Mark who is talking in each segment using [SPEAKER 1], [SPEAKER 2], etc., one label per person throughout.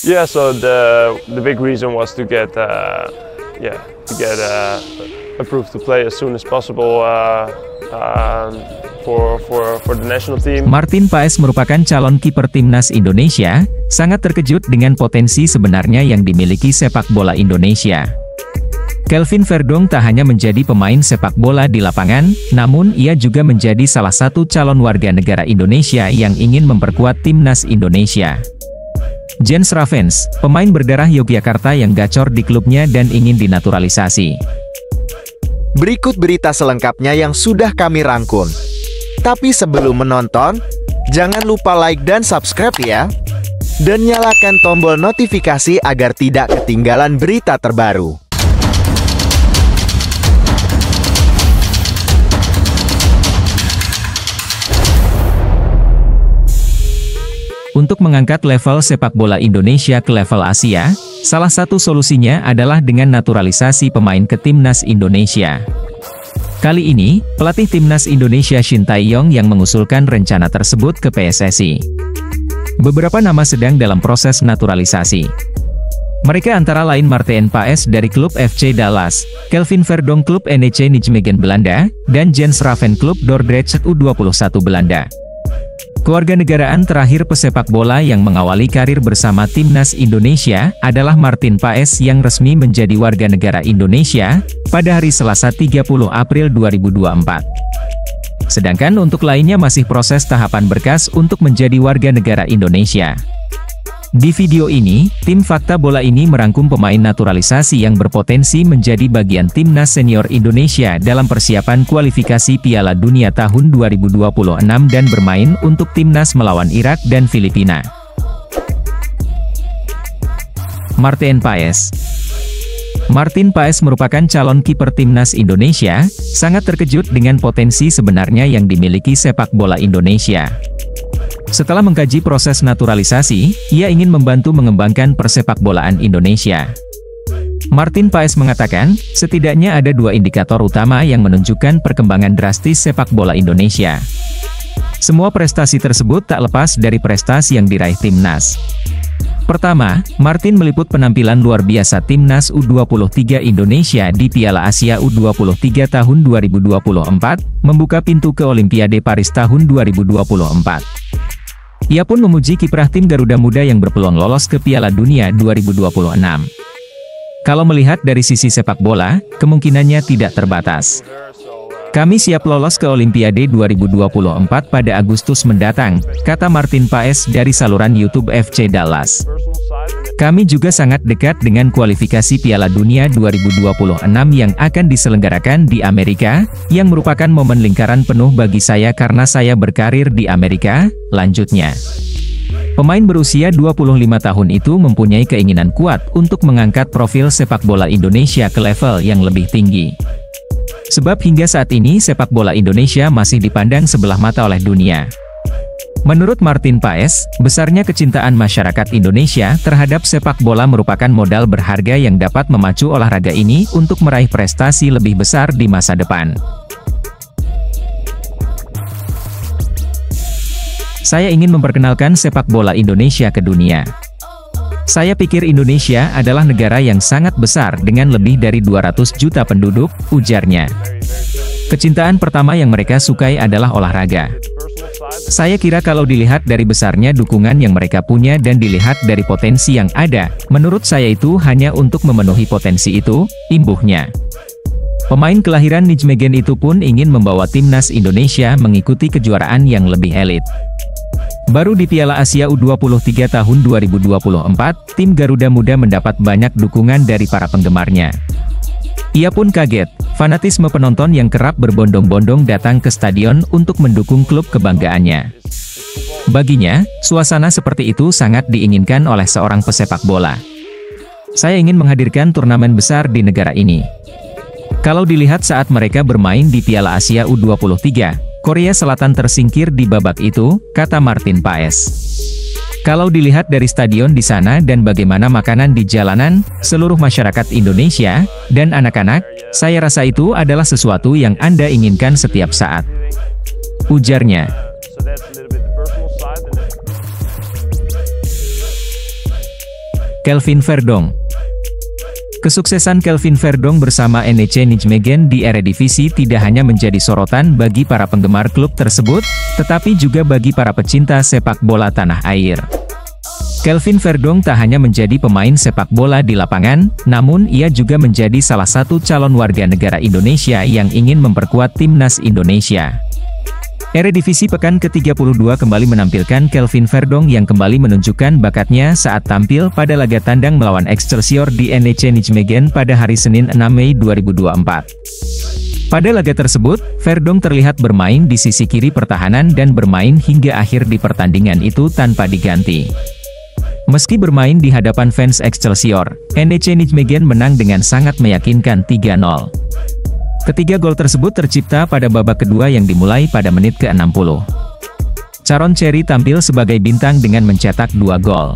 [SPEAKER 1] Yeah, so the big reason was to get approved to play as soon as possible for the national team.
[SPEAKER 2] Martin Paes merupakan calon kiper timnas Indonesia, sangat terkejut dengan potensi sebenarnya yang dimiliki sepak bola Indonesia. Kelvin Verdong tak hanya menjadi pemain sepak bola di lapangan, namun ia juga menjadi salah satu calon warga negara Indonesia yang ingin memperkuat timnas Indonesia. Jens Ravens, pemain berdarah Yogyakarta yang gacor di klubnya dan ingin dinaturalisasi.
[SPEAKER 3] Berikut berita selengkapnya yang sudah kami rangkum. Tapi sebelum menonton, jangan lupa like dan subscribe ya. Dan nyalakan tombol notifikasi agar tidak ketinggalan berita terbaru.
[SPEAKER 2] Untuk mengangkat level sepak bola Indonesia ke level Asia, salah satu solusinya adalah dengan naturalisasi pemain ke timnas Indonesia. Kali ini, pelatih timnas Indonesia Shin Tae-yong yang mengusulkan rencana tersebut ke PSSI. Beberapa nama sedang dalam proses naturalisasi. Mereka antara lain Martin Paes dari klub FC Dallas, Kelvin Verdong klub NEC Nijmegen Belanda, dan Jens Ravens klub Dordrecht U21 Belanda. Kewarganegaraan terakhir pesepak bola yang mengawali karir bersama timnas Indonesia adalah Martin Paes yang resmi menjadi warga negara Indonesia pada hari Selasa 30 April 2024. Sedangkan untuk lainnya masih proses tahapan berkas untuk menjadi warga negara Indonesia. Di video ini, tim Fakta Bola ini merangkum pemain naturalisasi yang berpotensi menjadi bagian timnas senior Indonesia dalam persiapan kualifikasi Piala Dunia tahun 2026 dan bermain untuk timnas melawan Irak dan Filipina. Martin Paes. Martin Paes merupakan calon kiper timnas Indonesia, sangat terkejut dengan potensi sebenarnya yang dimiliki sepak bola Indonesia. Setelah mengkaji proses naturalisasi, ia ingin membantu mengembangkan persepakbolaan Indonesia. Martin Paes mengatakan, setidaknya ada dua indikator utama yang menunjukkan perkembangan drastis sepak bola Indonesia. Semua prestasi tersebut tak lepas dari prestasi yang diraih timnas. Pertama, Martin meliput penampilan luar biasa timnas U23 Indonesia di Piala Asia U23 tahun 2024, membuka pintu ke Olimpiade Paris tahun 2024. Ia pun memuji kiprah tim Garuda Muda yang berpeluang lolos ke Piala Dunia 2026. Kalau melihat dari sisi sepak bola, kemungkinannya tidak terbatas. Kami siap lolos ke Olimpiade 2024 pada Agustus mendatang, kata Martin Paes dari saluran YouTube FC Dallas. Kami juga sangat dekat dengan kualifikasi Piala Dunia 2026 yang akan diselenggarakan di Amerika, yang merupakan momen lingkaran penuh bagi saya karena saya berkarir di Amerika, lanjutnya. Pemain berusia 25 tahun itu mempunyai keinginan kuat untuk mengangkat profil sepak bola Indonesia ke level yang lebih tinggi. Sebab hingga saat ini sepak bola Indonesia masih dipandang sebelah mata oleh dunia. Menurut Martin Paes, besarnya kecintaan masyarakat Indonesia terhadap sepak bola merupakan modal berharga yang dapat memacu olahraga ini untuk meraih prestasi lebih besar di masa depan. Saya ingin memperkenalkan sepak bola Indonesia ke dunia. Saya pikir Indonesia adalah negara yang sangat besar dengan lebih dari 200 juta penduduk, ujarnya. Kecintaan pertama yang mereka sukai adalah olahraga. Saya kira kalau dilihat dari besarnya dukungan yang mereka punya dan dilihat dari potensi yang ada, menurut saya itu hanya untuk memenuhi potensi itu, imbuhnya. Pemain kelahiran Nijmegen itu pun ingin membawa timnas Indonesia mengikuti kejuaraan yang lebih elit. Baru di Piala Asia U23 tahun 2024, tim Garuda Muda mendapat banyak dukungan dari para penggemarnya. Ia pun kaget, fanatisme penonton yang kerap berbondong-bondong datang ke stadion untuk mendukung klub kebanggaannya. Baginya, suasana seperti itu sangat diinginkan oleh seorang pesepak bola. Saya ingin menghadirkan turnamen besar di negara ini. Kalau dilihat saat mereka bermain di Piala Asia U23, Korea Selatan tersingkir di babak itu, kata Martin Paes. Kalau dilihat dari stadion di sana dan bagaimana makanan di jalanan, seluruh masyarakat Indonesia, dan anak-anak, saya rasa itu adalah sesuatu yang Anda inginkan setiap saat. Ujarnya. Kelvin Verdonk. Kesuksesan Kelvin Verdonk bersama NEC Nijmegen di Eredivisie tidak hanya menjadi sorotan bagi para penggemar klub tersebut, tetapi juga bagi para pecinta sepak bola tanah air. Kelvin Verdonk tak hanya menjadi pemain sepak bola di lapangan, namun ia juga menjadi salah satu calon warga negara Indonesia yang ingin memperkuat timnas Indonesia. Eredivisie pekan ke-32 kembali menampilkan Kelvin Verdonk yang kembali menunjukkan bakatnya saat tampil pada laga tandang melawan Excelsior di NEC Nijmegen pada hari Senin 6 Mei 2024. Pada laga tersebut, Verdonk terlihat bermain di sisi kiri pertahanan dan bermain hingga akhir di pertandingan itu tanpa diganti. Meski bermain di hadapan fans Excelsior, NEC Nijmegen menang dengan sangat meyakinkan 3-0. Ketiga gol tersebut tercipta pada babak kedua yang dimulai pada menit ke-60. Caron Cherry tampil sebagai bintang dengan mencetak 2 gol.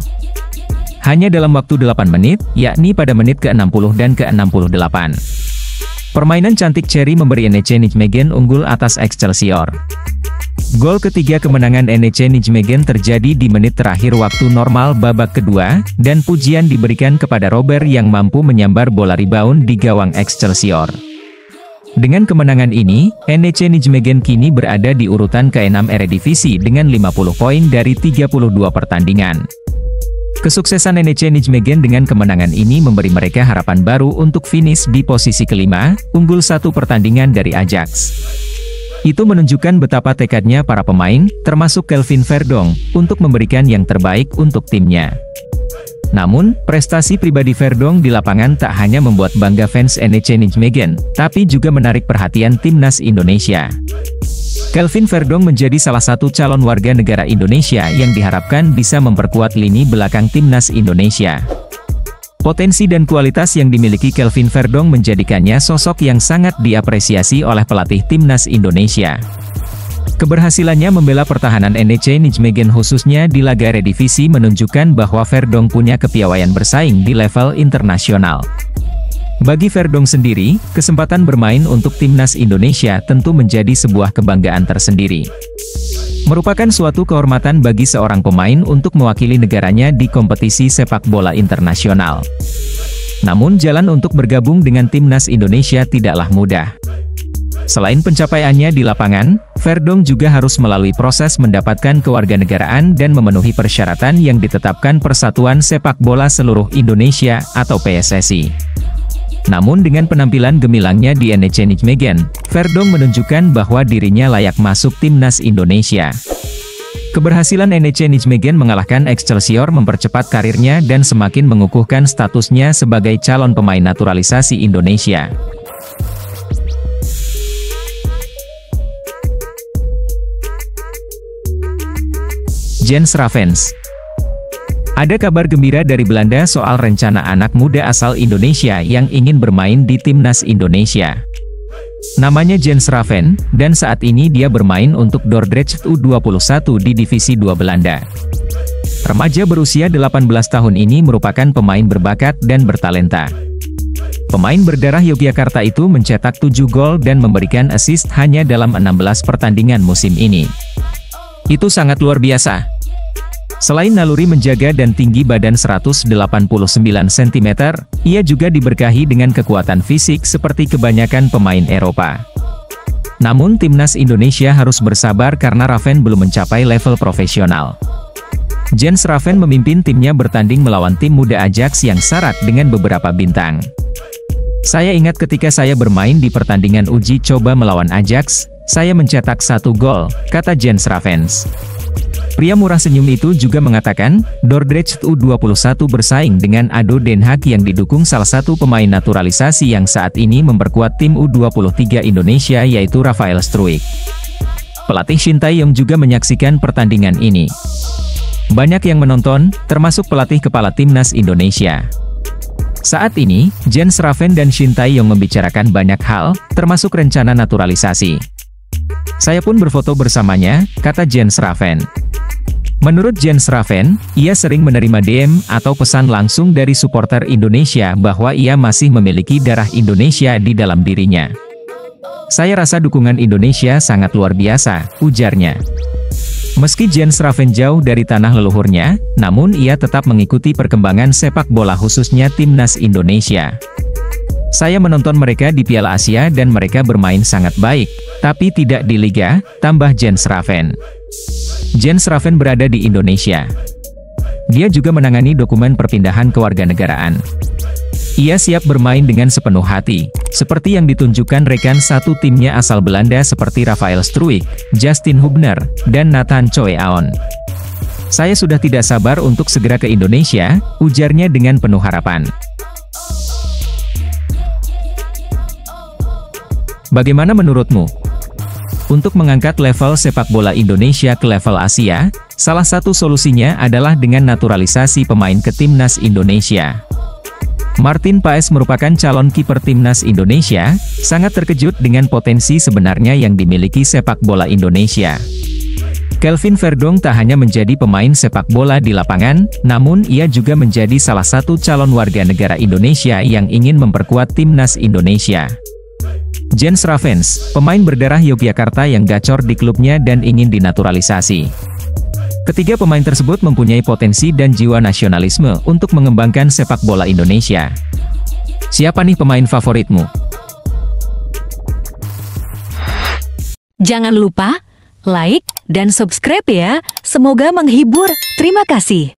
[SPEAKER 2] Hanya dalam waktu 8 menit, yakni pada menit ke-60 dan ke-68. Permainan cantik Cherry memberi NEC Nijmegen unggul atas Excelsior. Gol ketiga kemenangan NEC Nijmegen terjadi di menit terakhir waktu normal babak kedua, dan pujian diberikan kepada Robert yang mampu menyambar bola rebound di gawang Excelsior. Dengan kemenangan ini, NEC Nijmegen kini berada di urutan ke-6 Eredivisie dengan 50 poin dari 32 pertandingan. Kesuksesan NEC Nijmegen dengan kemenangan ini memberi mereka harapan baru untuk finish di posisi kelima, unggul 1 pertandingan dari Ajax. Itu menunjukkan betapa tekadnya para pemain, termasuk Kelvin Verdonk, untuk memberikan yang terbaik untuk timnya. Namun, prestasi pribadi Verdonk di lapangan tak hanya membuat bangga fans NEC Nijmegen, tapi juga menarik perhatian timnas Indonesia. Kelvin Verdonk menjadi salah satu calon warga negara Indonesia yang diharapkan bisa memperkuat lini belakang timnas Indonesia. Potensi dan kualitas yang dimiliki Kelvin Verdonk menjadikannya sosok yang sangat diapresiasi oleh pelatih timnas Indonesia. Keberhasilannya membela pertahanan NEC Nijmegen khususnya di laga Eredivisie menunjukkan bahwa Verdonk punya kepiawaian bersaing di level internasional. Bagi Verdonk sendiri, kesempatan bermain untuk timnas Indonesia tentu menjadi sebuah kebanggaan tersendiri. Merupakan suatu kehormatan bagi seorang pemain untuk mewakili negaranya di kompetisi sepak bola internasional. Namun jalan untuk bergabung dengan timnas Indonesia tidaklah mudah. Selain pencapaiannya di lapangan, Verdonk juga harus melalui proses mendapatkan kewarganegaraan dan memenuhi persyaratan yang ditetapkan Persatuan Sepak Bola Seluruh Indonesia atau PSSI. Namun dengan penampilan gemilangnya di NEC Nijmegen, Verdonk menunjukkan bahwa dirinya layak masuk timnas Indonesia. Keberhasilan NEC Nijmegen mengalahkan Excelsior mempercepat karirnya dan semakin mengukuhkan statusnya sebagai calon pemain naturalisasi Indonesia. Jens Ravens. Ada kabar gembira dari Belanda soal rencana anak muda asal Indonesia yang ingin bermain di timnas Indonesia. Namanya Jens Ravens, dan saat ini dia bermain untuk Dordrecht U21 di Divisi 2 Belanda. Remaja berusia 18 tahun ini merupakan pemain berbakat dan bertalenta. Pemain berdarah Yogyakarta itu mencetak 7 gol dan memberikan assist hanya dalam 16 pertandingan musim ini. Itu sangat luar biasa. Selain naluri menjaga dan tinggi badan 189 cm, ia juga diberkahi dengan kekuatan fisik seperti kebanyakan pemain Eropa. Namun timnas Indonesia harus bersabar karena Ravens belum mencapai level profesional. Jens Ravens memimpin timnya bertanding melawan tim muda Ajax yang syarat dengan beberapa bintang. Saya ingat ketika saya bermain di pertandingan uji coba melawan Ajax, saya mencetak 1 gol, kata Jens Ravens. Pria murah senyum itu juga mengatakan, Dordrecht U21 bersaing dengan ADO Den Haag yang didukung salah satu pemain naturalisasi yang saat ini memperkuat tim U23 Indonesia yaitu Rafael Struijk. Pelatih Shin Tae-yong juga menyaksikan pertandingan ini. Banyak yang menonton, termasuk pelatih kepala timnas Indonesia. Saat ini, Jens Ravens dan Shin Tae-yong membicarakan banyak hal, termasuk rencana naturalisasi. Saya pun berfoto bersamanya, kata Jens Ravens. Menurut Jens Ravens, ia sering menerima DM atau pesan langsung dari supporter Indonesia bahwa ia masih memiliki darah Indonesia di dalam dirinya. Saya rasa dukungan Indonesia sangat luar biasa, ujarnya. Meski Jens Raven jauh dari tanah leluhurnya, namun ia tetap mengikuti perkembangan sepak bola khususnya timnas Indonesia. Saya menonton mereka di Piala Asia dan mereka bermain sangat baik, tapi tidak di Liga, tambah Jens Raven. Jens Raven berada di Indonesia. Dia juga menangani dokumen perpindahan kewarganegaraan. Ia siap bermain dengan sepenuh hati, seperti yang ditunjukkan rekan satu timnya asal Belanda seperti Rafael Struijk, Justin Hubner, dan Nathan Choi Aon. Saya sudah tidak sabar untuk segera ke Indonesia, ujarnya dengan penuh harapan. Bagaimana menurutmu? Untuk mengangkat level sepak bola Indonesia ke level Asia, salah satu solusinya adalah dengan naturalisasi pemain ke timnas Indonesia. Martin Paes merupakan calon kiper timnas Indonesia, sangat terkejut dengan potensi sebenarnya yang dimiliki sepak bola Indonesia. Kelvin Verdong tak hanya menjadi pemain sepak bola di lapangan, namun ia juga menjadi salah satu calon warga negara Indonesia yang ingin memperkuat timnas Indonesia. Jens Raven, pemain berdarah Yogyakarta yang gacor di klubnya dan ingin dinaturalisasi. Ketiga pemain tersebut mempunyai potensi dan jiwa nasionalisme untuk mengembangkan sepak bola Indonesia. Siapa nih pemain favoritmu?
[SPEAKER 4] Jangan lupa like dan subscribe ya. Semoga menghibur. Terima kasih.